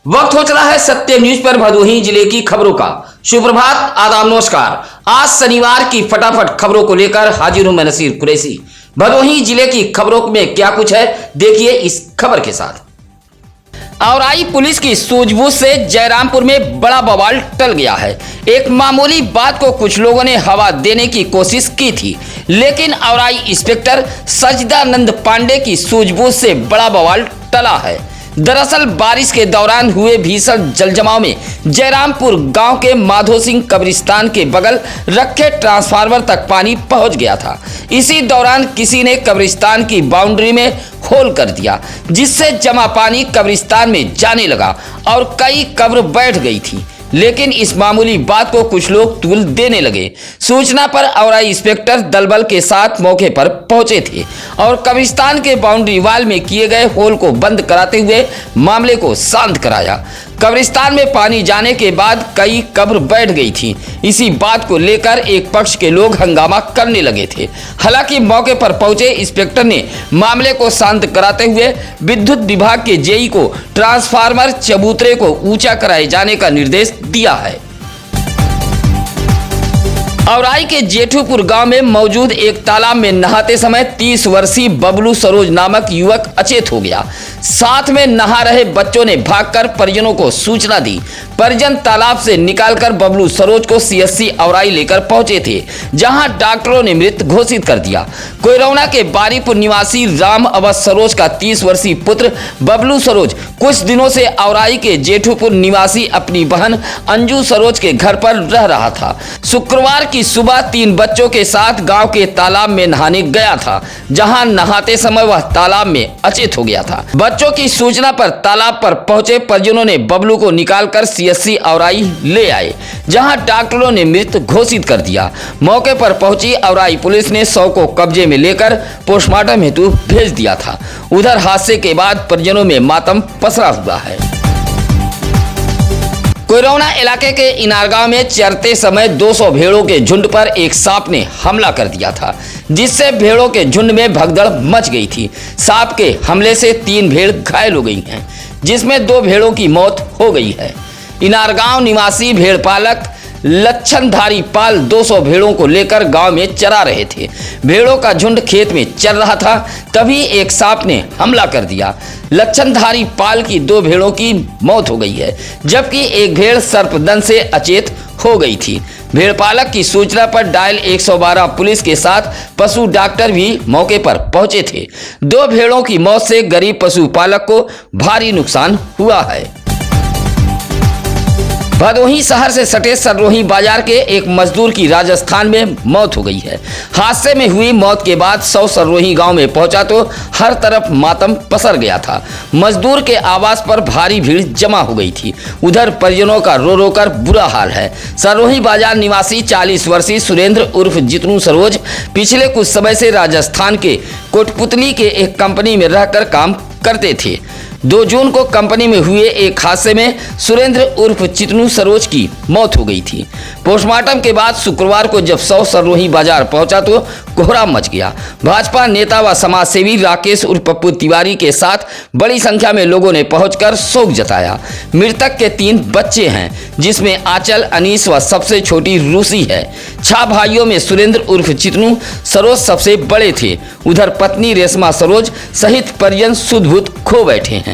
वक्त हो चला है सत्य न्यूज पर भदोही जिले की खबरों का। सुप्रभात, आदाब, नमस्कार। आज शनिवार की फटाफट खबरों को लेकर हाजिर हूं मैं नसीर कुरैशी। भदोही जिले की खबरों में क्या कुछ है, देखिए इस खबर के साथ। औराई पुलिस की सूझबूझ से जयरामपुर में बड़ा बवाल टल गया है। एक मामूली बात को कुछ लोगों ने हवा देने की कोशिश की थी, लेकिन औराई इंस्पेक्टर सजदानंद पांडे की सूझबूझ से बड़ा बवाल टला है। दरअसल बारिश के दौरान हुए भीषण जलजमाव में जयरामपुर गांव के माधो सिंह कब्रिस्तान के बगल रखे ट्रांसफार्मर तक पानी पहुंच गया था। इसी दौरान किसी ने कब्रिस्तान की बाउंड्री में होल कर दिया, जिससे जमा पानी कब्रिस्तान में जाने लगा और कई कब्र बैठ गई थी। लेकिन इस मामूली बात को कुछ लोग तूल देने लगे। सूचना पर औराई इंस्पेक्टर दलबल के साथ मौके पर पहुंचे थे और कब्रिस्तान के बाउंड्री वाल में किए गए होल को बंद कराते हुए मामले को शांत कराया। कब्रिस्तान में पानी जाने के बाद कई कब्र बैठ गई थी। इसी बात को लेकर एक पक्ष के लोग हंगामा करने लगे थे। हालांकि मौके पर पहुंचे इंस्पेक्टर ने मामले को शांत कराते हुए विद्युत विभाग के जेई को ट्रांसफार्मर चबूतरे को ऊंचा कराए जाने का निर्देश दिया है। औराई के जेठूपुर गांव में मौजूद एक तालाब में नहाते समय 30 वर्षीय बबलू सरोज नामक युवक अचेत हो गया। साथ में नहा रहे बच्चों ने भागकर परिजनों को सूचना दी। परिजन तालाब से निकालकर बबलू सरोज को सीएससी औराई लेकर पहुंचे थे, जहां डॉक्टरों ने मृत घोषित कर दिया। कोयरौना के बारीपुर निवासी राम अवध सरोज का 30 वर्षीय पुत्र बबलू सरोज कुछ दिनों से औराई के जेठूपुर निवासी अपनी बहन अंजू सरोज के घर पर रह रहा था। शुक्रवार की सुबह 3 बच्चों के साथ गांव के तालाब में नहाने गया था, जहां नहाते समय वह तालाब में अचेत हो गया था। बच्चों की सूचना पर तालाब पर पहुंचे परिजनों ने बबलू को निकालकर सीएससी औराई ले आए, जहां डॉक्टरों ने मृत घोषित कर दिया। मौके पर पहुंची औराई पुलिस ने शव को कब्जे में लेकर पोस्टमार्टम हेतु भेज दिया था। उधर हादसे के बाद परिजनों में मातम पसरा हुआ है। कोयरौना इलाके के इनार गांव में चरते समय 200 भेड़ों के झुंड पर एक सांप ने हमला कर दिया था, जिससे भेड़ों के झुंड में भगदड़ मच गई थी। सांप के हमले से 3 भेड़ घायल हो गई हैं, जिसमें 2 भेड़ों की मौत हो गई है। इनार गांव निवासी भेड़ पालक लच्छनधारी पाल 200 भेड़ों को लेकर गांव में चरा रहे थे। भेड़ों का झुंड खेत में चल रहा था, तभी एक सांप ने हमला कर दिया। लच्छनधारी पाल की 2 भेड़ों की मौत हो गई है, जबकि एक भेड़ सर्पदंश से अचेत हो गई थी। भेड़ पालक की सूचना पर डायल 112 पुलिस के साथ पशु डॉक्टर भी मौके पर पहुंचे थे। 2 भेड़ों की मौत से गरीब पशुपालक को भारी नुकसान हुआ है। भदोही शहर से सटे सररोही बाजार के एक मजदूर की राजस्थान में मौत हो गई है। हादसे में हुई मौत के बाद 100 सररोही गांव में पहुंचा तो हर तरफ मातम पसर गया था। मजदूर के आवास पर भारी भीड़ जमा हो गई थी। उधर परिजनों का रो रो कर बुरा हाल है। सररोही बाजार निवासी 40 वर्षीय सुरेंद्र उर्फ जितनू सरोज पिछले कुछ समय से राजस्थान के कोटपुतली के एक कंपनी में रहकर काम करते थे। 2 जून को कंपनी में हुए एक हादसे में सुरेंद्र उर्फ चितनू सरोज की मौत हो गई थी। पोस्टमार्टम के बाद शुक्रवार को जब 100 सररोही बाजार पहुंचा तो कोहराम मच गया। भाजपा नेता व समाजसेवी राकेश उर्फ पप्पू तिवारी के साथ बड़ी संख्या में लोगों ने पहुंचकर शोक जताया। मृतक के 3 बच्चे हैं, जिसमें आंचल, अनीस व सबसे छोटी रूसी है। 6 भाइयों में सुरेंद्र उर्फ चितनू सरोज सबसे बड़े थे। उधर पत्नी रेशमा सरोज सहित परिजन सुध-बुध खो बैठे हैं।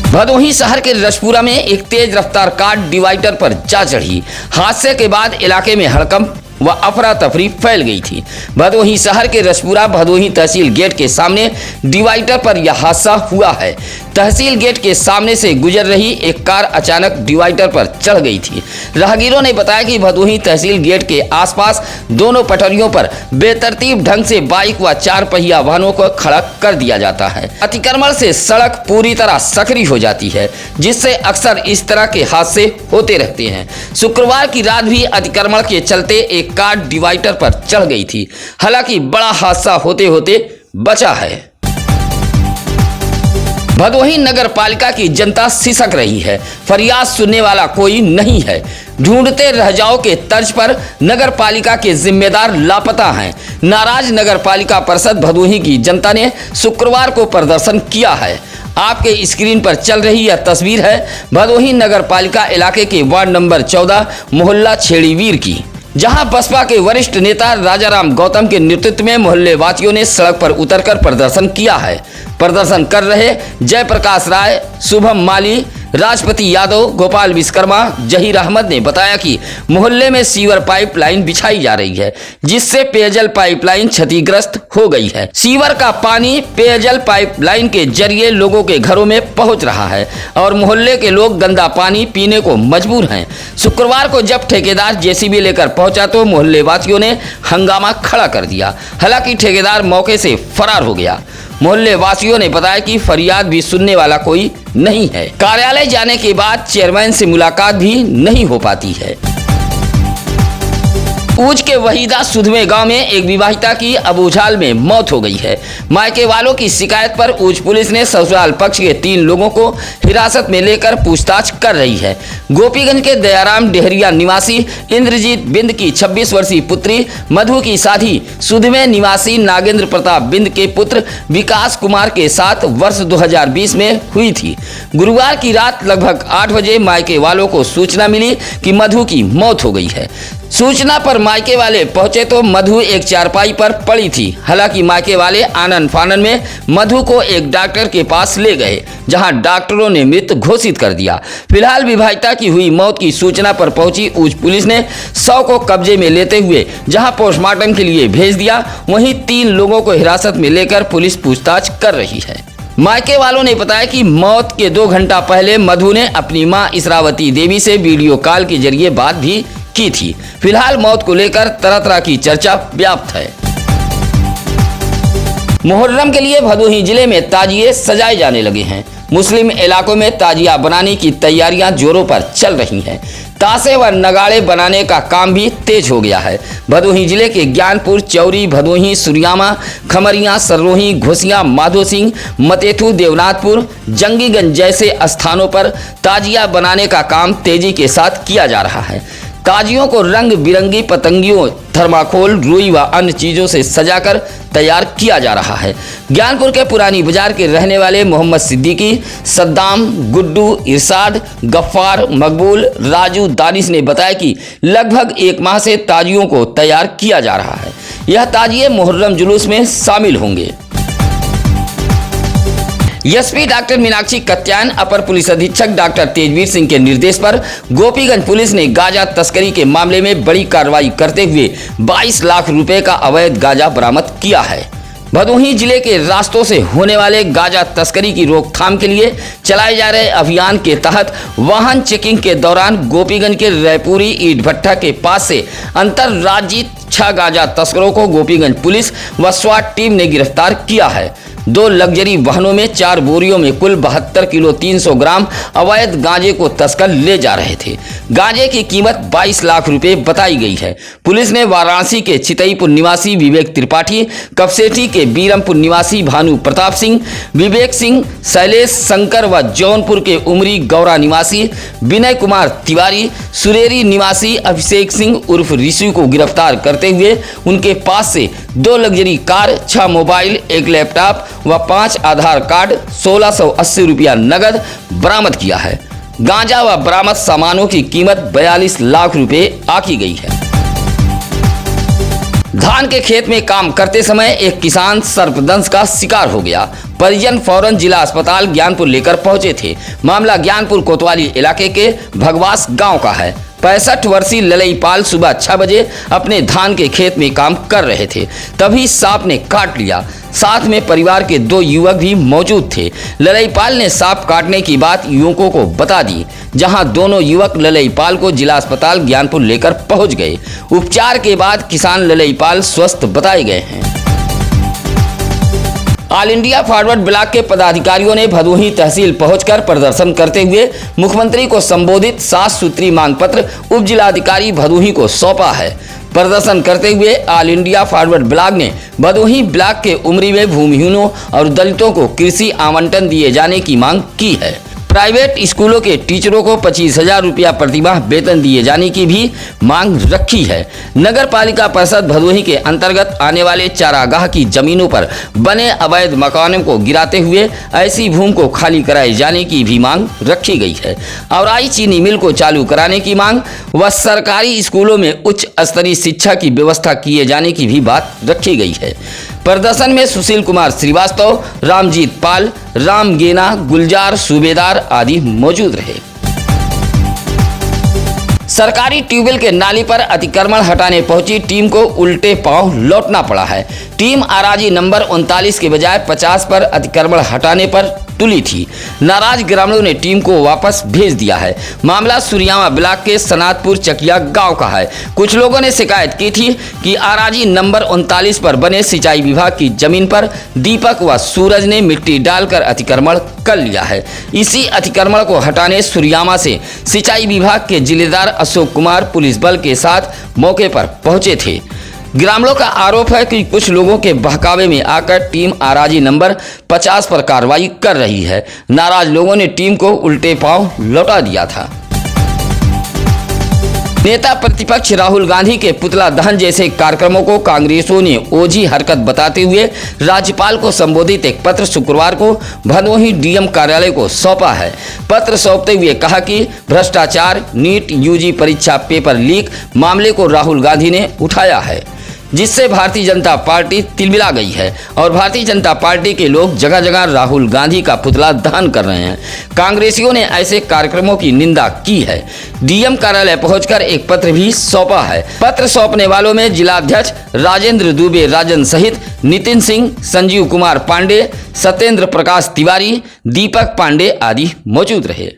भदोही शहर के रजपुरा में एक तेज रफ्तार कार डिवाइडर पर जा चढ़ी। हादसे के बाद इलाके में हड़कंप व अफरा तफरी फैल गई थी। भदोही शहर के रजपुरा भदोही तहसील गेट के सामने डिवाइडर पर यह हादसा हुआ है। तहसील गेट के सामने से गुजर रही एक कार अचानक डिवाइडर पर चढ़ गई थी। राहगीरों ने बताया कि भदोही तहसील गेट के आसपास दोनों पटरियों पर बेतरतीब ढंग से बाइक व 4 पहिया वाहनों को खड़ा कर दिया जाता है। अतिक्रमण से सड़क पूरी तरह सकरी हो जाती है, जिससे अक्सर इस तरह के हादसे होते रहते हैं। शुक्रवार की रात भी अतिक्रमण के चलते एक कार डिवाइडर पर चढ़ गई थी। हालांकि बड़ा हादसा होते होते बचा है। भदोही नगर पालिका की जनता सिसक रही है। फरियाद सुनने वाला कोई नहीं है। ढूंढते रह जाओ के तर्ज पर नगर पालिका के जिम्मेदार लापता हैं। नाराज नगर पालिका परिषद भदोही की जनता ने शुक्रवार को प्रदर्शन किया है। आपके स्क्रीन पर चल रही यह तस्वीर है भदोही नगर पालिका इलाके के वार्ड नंबर 14 मोहल्ला छेड़ीवीर की, जहां बसपा के वरिष्ठ नेता राजाराम गौतम के नेतृत्व में मोहल्ले वासियों ने सड़क पर उतरकर प्रदर्शन किया है। प्रदर्शन कर रहे जयप्रकाश राय, शुभम माली, राजपति यादव, गोपाल विश्वकर्मा, जहीर अहमद ने बताया कि मोहल्ले में सीवर पाइपलाइन बिछाई जा रही है, जिससे पेयजल पाइपलाइन क्षतिग्रस्त हो गई है। सीवर का पानी पेयजल पाइपलाइन के जरिए लोगों के घरों में पहुंच रहा है और मोहल्ले के लोग गंदा पानी पीने को मजबूर हैं। शुक्रवार को जब ठेकेदार जेसीबी लेकर पहुंचा तो मोहल्ले वासियों ने हंगामा खड़ा कर दिया। हालांकि ठेकेदार मौके से फरार हो गया। मोहल्ले वासियों ने बताया कि फरियाद भी सुनने वाला कोई नहीं है। कार्यालय जाने के बाद चेयरमैन से मुलाकात भी नहीं हो पाती है। ऊज के वहीदा सुधमे गांव में एक विवाहिता की अबूझाल में मौत हो गई है। मायके वालों की शिकायत पर ऊज पुलिस ने ससुराल पक्ष के 3 लोगों को हिरासत में लेकर पूछताछ कर रही है। गोपीगंज के दयाराम डेहरिया निवासी इंद्रजीत बिंद की 26 वर्षीय पुत्री मधु की शादी सुधमे निवासी नागेंद्र प्रताप बिंद के पुत्र विकास कुमार के साथ वर्ष 2020 में हुई थी। गुरुवार की रात लगभग 8 बजे मायके वालों को सूचना मिली कि मधु की मौत हो गई है। सूचना पर मायके वाले पहुंचे तो मधु एक चारपाई पर पड़ी थी। हालांकि मायके वाले आनन फानन में मधु को एक डॉक्टर के पास ले गए, जहां डॉक्टरों ने मृत घोषित कर दिया। फिलहाल विवाहिता की हुई मौत की सूचना पर पहुंची ऊज पुलिस ने शव को कब्जे में लेते हुए जहां पोस्टमार्टम के लिए भेज दिया, वहीं 3 लोगों को हिरासत में लेकर पुलिस पूछताछ कर रही है। मायके वालों ने बताया कि मौत के 2 घंटा पहले मधु ने अपनी मां इसरावती देवी से वीडियो कॉल के जरिए बात भी की थी। फिलहाल मौत को लेकर तरह तरह की चर्चा व्याप्त है। मुहर्रम के लिए भदोही जिले में ताजिए सजाए जाने लगे हैं। मुस्लिम इलाकों में ताजिया बनाने की तैयारियां जोरों पर चल रही हैं। ताशे व नगाड़े बनाने का काम भी तेज हो गया है। भदोही जिले के ज्ञानपुर, चौरी, भदोही, सुरियामा, खमरिया, सररोही, घोसिया, माधो सिंह, मतेथू, देवनाथपुर, जंगीगंज जैसे स्थानों पर ताजिया बनाने का काम तेजी के साथ किया जा रहा है। ताजियों को रंग बिरंगी पतंगियों, थर्माकोल, रुई व अन्य चीजों से सजाकर तैयार किया जा रहा है। ज्ञानपुर के पुरानी बाजार के रहने वाले मोहम्मद सिद्दीकी, सद्दाम, गुड्डू, इरशाद, गफ्फार, मकबूल, राजू, दानिश ने बताया कि लगभग 1 माह से ताजियों को तैयार किया जा रहा है। यह ताजिए मुहर्रम जुलूस में शामिल होंगे। एसपी डॉक्टर मीनाक्षी कत्यायन, अपर पुलिस अधीक्षक डॉक्टर तेजवीर सिंह के निर्देश पर गोपीगंज पुलिस ने गांजा तस्करी के मामले में बड़ी कार्रवाई करते हुए 22 लाख रुपए का अवैध गांजा बरामद किया है। भदोही जिले के रास्तों से होने वाले गांजा तस्करी की रोकथाम के लिए चलाए जा रहे अभियान के तहत वाहन चेकिंग के दौरान गोपीगंज के रायपुरी ईट भट्टा के पास से अंतर्राज्यीय 6 गांजा तस्करों को गोपीगंज पुलिस व स्वाट टीम ने गिरफ्तार किया है। 2 लग्जरी वाहनों में 4 बोरियों में कुल 72 किलो 300 ग्राम अवैध गांजे को तस्कर ले जा रहे थे। गांजे की कीमत 22 लाख रुपए बताई गई है। पुलिस ने वाराणसी के चितईपुर निवासी विवेक त्रिपाठी, कपसेठी के बीरमपुर निवासी भानु प्रताप सिंह, विवेक सिंह, शैलेश शंकर व जौनपुर के उमरी गौरा निवासी विनय कुमार तिवारी, सुरेरी निवासी अभिषेक सिंह उर्फ ऋषि को गिरफ्तार करते हुए उनके पास से 2 लग्जरी कार, 6 मोबाइल, 1 लैपटॉप व 5 आधार कार्ड, 1680 रुपया नगद बरामद किया है। गांजा व बरामद सामानों की कीमत 42 लाख रुपए आकी गई है। धान के खेत में काम करते समय एक किसान सर्पदंश का शिकार हो गया। परिजन फौरन जिला अस्पताल ज्ञानपुर लेकर पहुंचे थे। मामला ज्ञानपुर कोतवाली इलाके के भगवास गांव का है। 65 वर्षीय ललईपाल सुबह 6 बजे अपने धान के खेत में काम कर रहे थे, तभी सांप ने काट लिया। साथ में परिवार के 2 युवक भी मौजूद थे। ललईपाल ने सांप काटने की बात युवकों को बता दी, जहां दोनों युवक ललईपाल को जिला अस्पताल ज्ञानपुर लेकर पहुंच गए। उपचार के बाद किसान ललईपाल स्वस्थ बताए गए हैं। ऑल इंडिया फॉरवर्ड ब्लॉक के पदाधिकारियों ने भदोही तहसील पहुंचकर प्रदर्शन करते हुए मुख्यमंत्री को संबोधित 7 सूत्री मांग पत्र उप जिलाधिकारी भदोही को सौंपा है। प्रदर्शन करते हुए ऑल इंडिया फॉरवर्ड ब्लॉक ने भदोही ब्लॉक के उमरी में भूमिहीनों और दलितों को कृषि आवंटन दिए जाने की मांग की है। प्राइवेट स्कूलों के टीचरों को 25,000 रुपया प्रतिमाह वेतन दिए जाने की भी मांग रखी है। नगर पालिका परिषद भदोही के अंतर्गत आने वाले चारागाह की जमीनों पर बने अवैध मकानों को गिराते हुए ऐसी भूमि को खाली कराए जाने की भी मांग रखी गई है। औराई चीनी मिल को चालू कराने की मांग व सरकारी स्कूलों में उच्च स्तरीय शिक्षा की व्यवस्था किए जाने की भी बात रखी गई है। प्रदर्शन में सुशील कुमार श्रीवास्तव, रामजीत पाल, राम गेना, गुलजार सूबेदार आदि मौजूद रहे। सरकारी ट्यूबवेल के नाली पर अतिक्रमण हटाने पहुंची टीम को उल्टे पांव लौटना पड़ा है। टीम आराजी नंबर 39 के बजाय 50 पर अतिक्रमण हटाने पर तुली थी। नाराज ग्रामीणों ने टीम को वापस भेज दिया है। मामला सुरियामा ब्लॉक के सनातपुर चकिया गांव का है। कुछ लोगों ने शिकायत की थी कि आराजी नंबर 39 पर बने सिंचाई विभाग की जमीन पर दीपक व सूरज ने मिट्टी डालकर अतिक्रमण कर लिया है। इसी अतिक्रमण को हटाने सुरियामा से सिंचाई विभाग के जिलेदार अशोक कुमार पुलिस बल के साथ मौके पर पहुंचे थे। ग्रामीणों का आरोप है कि कुछ लोगों के बहकावे में आकर टीम आराजी नंबर 50 पर कार्रवाई कर रही है। नाराज लोगों ने टीम को उल्टे पांव लौटा दिया था। नेता प्रतिपक्ष राहुल गांधी के पुतला दहन जैसे कार्यक्रमों को कांग्रेसियों ने ओझी हरकत बताते हुए राज्यपाल को संबोधित एक पत्र शुक्रवार को भदोही डीएम कार्यालय को सौंपा है। पत्र सौंपते हुए कहा कि भ्रष्टाचार, नीट यूजी परीक्षा पेपर लीक मामले को राहुल गांधी ने उठाया है, जिससे भारतीय जनता पार्टी तिलमिला गई है और भारतीय जनता पार्टी के लोग जगह जगह राहुल गांधी का पुतला दहन कर रहे हैं। कांग्रेसियों ने ऐसे कार्यक्रमों की निंदा की है। डीएम कार्यालय पहुंचकर एक पत्र भी सौंपा है। पत्र सौंपने वालों में जिलाध्यक्ष राजेंद्र दुबे राजन सहित नितिन सिंह, संजीव कुमार पांडे, सत्येंद्र प्रकाश तिवारी, दीपक पांडे आदि मौजूद रहे।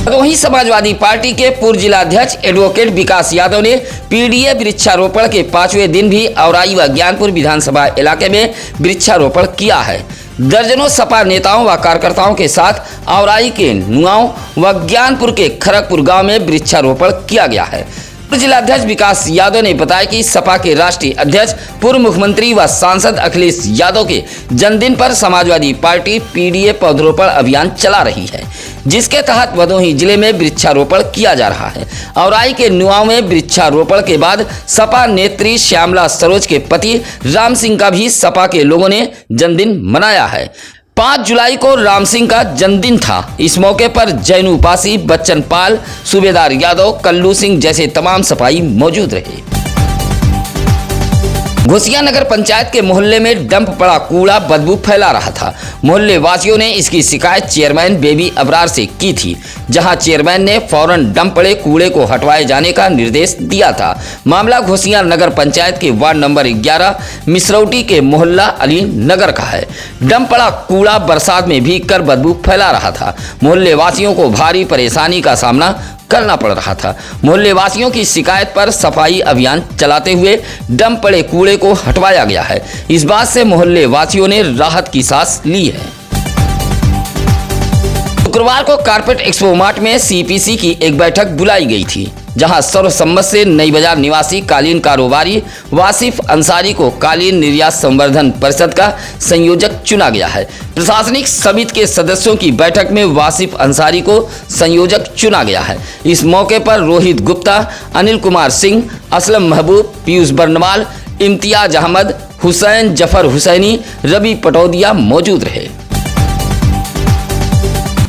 वहीं समाजवादी पार्टी के पूर्व जिलाध्यक्ष एडवोकेट विकास यादव ने पीडीए वृक्षारोपण के 5वें दिन भी औराई व ज्ञानपुर विधानसभा इलाके में वृक्षारोपण किया है। दर्जनों सपा नेताओं व कार्यकर्ताओं के साथ औराई के नुआव व ज्ञानपुर के खरगपुर गांव में वृक्षारोपण किया गया है। जिलाध्यक्ष विकास यादव ने बताया कि सपा के राष्ट्रीय अध्यक्ष पूर्व मुख्यमंत्री व सांसद अखिलेश यादव के जन्मदिन पर समाजवादी पार्टी पीडीए पौधरोपण अभियान चला रही है, जिसके तहत भदोही जिले में वृक्षारोपण किया जा रहा है। औराई के नुआव में वृक्षारोपण के बाद सपा नेत्री श्यामला सरोज के पति राम सिंह का भी सपा के लोगों ने जन्मदिन मनाया है। 5 जुलाई को राम सिंह का जन्मदिन था। इस मौके पर जैनू पासी, बच्चन पाल, सूबेदार यादव, कल्लू सिंह जैसे तमाम सपाई मौजूद रहे। घोसिया नगर पंचायत के मोहल्ले में डंप पड़ा कूड़ा बदबू फैला रहा था। मोहल्ले वासियों ने इसकी शिकायत चेयरमैन बेबी अबरार से की थी, जहां चेयरमैन ने फौरन डंप पड़े कूड़े को हटवाए जाने का निर्देश दिया था। मामला घोसिया नगर पंचायत के वार्ड नंबर 11 मिसरौटी के मोहल्ला अली नगर का है। डंप पड़ा कूड़ा बरसात में भीग कर बदबू फैला रहा था। मोहल्ले वासियों को भारी परेशानी का सामना करना पड़ रहा था। मोहल्ले वासियों की शिकायत पर सफाई अभियान चलाते हुए डंप पड़े कूड़े को हटवाया गया है। इस बात से मोहल्ले वासियों ने राहत की सांस ली है। शुक्रवार को कारपेट एक्सपो मार्ट में सीपीसी की एक बैठक बुलाई गई थी, जहां सर्वसम्मत से नई बाजार निवासी कालीन कारोबारी वासिफ अंसारी को कालीन निर्यात संवर्धन परिषद का संयोजक चुना गया है। प्रशासनिक समिति के सदस्यों की बैठक में वासिफ अंसारी को संयोजक चुना गया है। इस मौके पर रोहित गुप्ता, अनिल कुमार सिंह, असलम महबूब, पीयूष बर्नवाल, इम्तियाज अहमद, हुसैन जफर हुसैनी, रवि पटौदिया मौजूद रहे।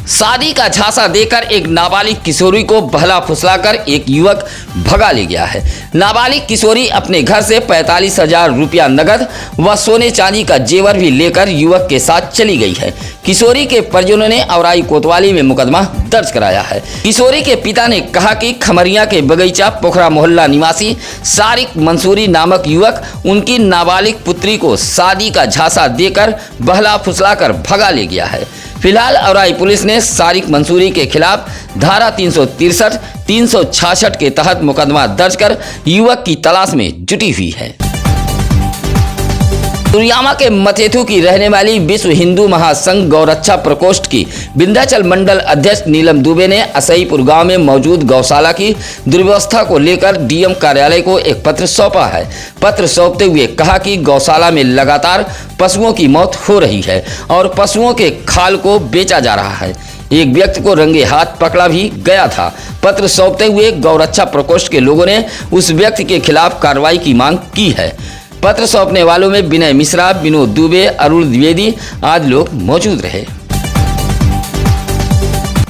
शादी का झांसा देकर एक नाबालिग किशोरी को बहला फुसलाकर एक युवक भगा ले गया है। नाबालिग किशोरी अपने घर से 45,000 रुपया नगद व सोने चांदी का जेवर भी लेकर युवक के साथ चली गई है। किशोरी के परिजनों ने औराई कोतवाली में मुकदमा दर्ज कराया है। किशोरी के पिता ने कहा कि खमरिया के बगीचा पोखरा मोहल्ला निवासी सारिक मंसूरी नामक युवक उनकी नाबालिग पुत्री को शादी का झांसा देकर बहला फुसलाकर भगा ले गया है। फिलहाल औराई पुलिस ने सारिक मंसूरी के खिलाफ धारा 363, 366 के तहत मुकदमा दर्ज कर युवक की तलाश में जुटी हुई है। तुरियामा के मथेथु की रहने वाली विश्व हिंदू महासंघ गौरक्षा प्रकोष्ठ की विंध्याचल मंडल अध्यक्ष नीलम दुबे ने असईपुर गांव में मौजूद गौशाला की दुर्व्यवस्था को लेकर डीएम कार्यालय को एक पत्र सौंपा है। पत्र सौंपते हुए कहा कि गौशाला में लगातार पशुओं की मौत हो रही है और पशुओं के खाल को बेचा जा रहा है। एक व्यक्ति को रंगे हाथ पकड़ा भी गया था। पत्र सौंपते हुए गौरक्षा प्रकोष्ठ के लोगों ने उस व्यक्ति के खिलाफ कार्रवाई की मांग की है। पत्र सौंपने वालों में विनय मिश्रा, विनोद दुबे, अरुण द्विवेदी आदि लोग मौजूद रहे।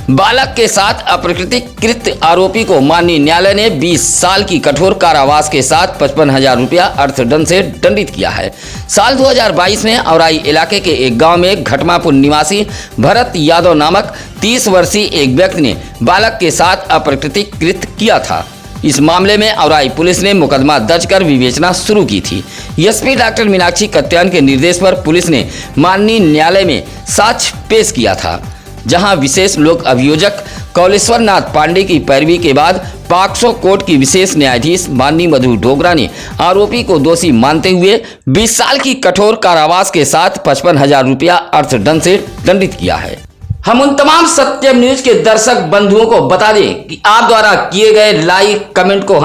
बालक के साथ अप्राकृतिक कृत्य आरोपी को माननीय न्यायालय ने 20 साल की कठोर कारावास के साथ 55,000 रुपया अर्थदंड से दंडित किया है। साल 2022 में औराई इलाके के एक गांव में घटमापुर निवासी भरत यादव नामक 30 वर्षीय एक व्यक्ति ने बालक के साथ अप्राकृतिक कृत्य किया था। इस मामले में औराई पुलिस ने मुकदमा दर्ज कर विवेचना शुरू की थी। एसपी डॉक्टर मीनाक्षी कत्यान के निर्देश पर पुलिस ने माननीय न्यायालय में साक्ष्य पेश किया था, जहां विशेष लोक अभियोजक कौलेश्वर नाथ पांडे की पैरवी के बाद पॉक्सो कोर्ट की विशेष न्यायाधीश माननीय मधु डोगरा ने आरोपी को दोषी मानते हुए 20 साल की कठोर कारावास के साथ 55,000 रुपया अर्थदंड से दंडित किया है। हम उन तमाम सत्यम न्यूज के दर्शक बंधुओं को बता दें कि आप द्वारा किए गए लाइक कमेंट को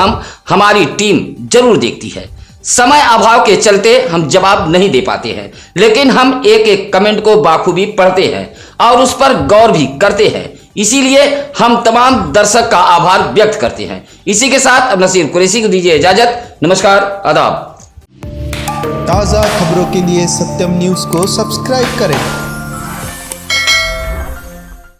हमारी टीम जरूर देखती है। समय अभाव के चलते हम जवाब नहीं दे पाते हैं, लेकिन हम एक एक कमेंट को बाखूबी पढ़ते हैं और उस पर गौर भी करते हैं। इसीलिए हम तमाम दर्शक का आभार व्यक्त करते हैं। इसी के साथ अब नसीर कुरैशी को दीजिए इजाजत। नमस्कार, आदाब। ताज़ा खबरों के लिए सत्यम न्यूज़ को सब्सक्राइब करें।